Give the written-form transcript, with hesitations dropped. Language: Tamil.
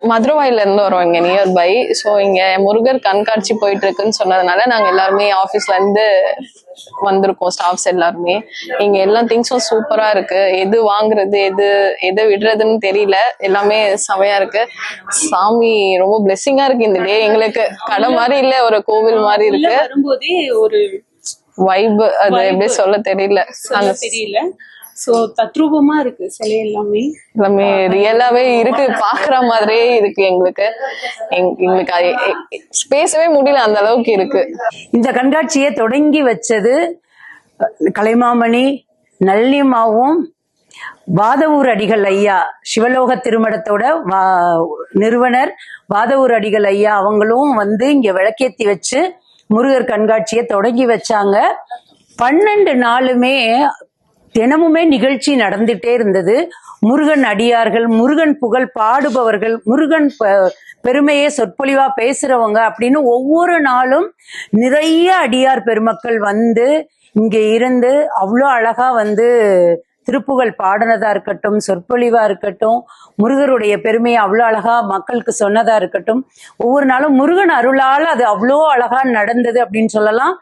மதுரவாயில இருந்து வரோம் இங்க நியர்பை. ஸோ இங்க முருகர் கண்காட்சி போயிட்டு இருக்குன்னு சொன்னதுனால நாங்க எல்லாருமே ஆபீஸ்ல இருந்து வந்திருக்கோம், ஸ்டாஃப்ஸ் எல்லாருமே. இங்க எல்லா திங்ஸும் சூப்பரா இருக்கு. எது வாங்குறது எது விடுறதுன்னு தெரியல. எல்லாமே செமையா இருக்கு. சாமி ரொம்ப பிளெஸிங்கா இருக்கு இந்த டே. எங்களுக்கு கடை மாதிரி இல்ல, ஒரு கோவில் மாதிரி இருக்கு. வரும்போதே ஒரு வைப், அது எப்படி சொல்ல தெரியல. சோ தத்ரூபமா இருக்கு சிலை எல்லாமே ரியலாவே இருக்கு, பாக்குற மாதிரியே இருக்கு. எங்களுக்கு பேசவே முடியல, அந்த அளவுக்கு இருக்கு. இந்த கண்காட்சியை தொடங்கி வச்சது கலைமாமணி நல்லிமாவும் வாதவூர் அடிகள் ஐயா, சிவலோக திருமணத்தோட நிறுவனர் வாதவூர் அடிகள் ஐயா அவங்களும் வந்து இங்க விளக்கேத்தி வச்சு முருகர் கண்காட்சியை தொடங்கி வச்சாங்க. 12 நாளுமே தினமுமே நிகழ்ச்சி நடந்துட்டே இருந்தது. முருகன் அடியார்கள், முருகன் புகழ் பாடுபவர்கள், முருகன் பெருமையை சொற்பொழிவா பேசுறவங்க அப்படின்னு ஒவ்வொரு நாளும் நிறைய அடியார் பெருமக்கள் வந்து இங்க இருந்து அவ்வளோ அழகா வந்து திருப்புகழ் பாடினதா இருக்கட்டும், சொற்பொழிவா இருக்கட்டும், முருகருடைய பெருமையை அவ்வளோ அழகா மக்களுக்கு சொன்னதா இருக்கட்டும், ஒவ்வொரு நாளும் முருகன் அருளால் அது அவ்வளோ அழகா நடந்தது அப்படின்னு சொல்லலாம்.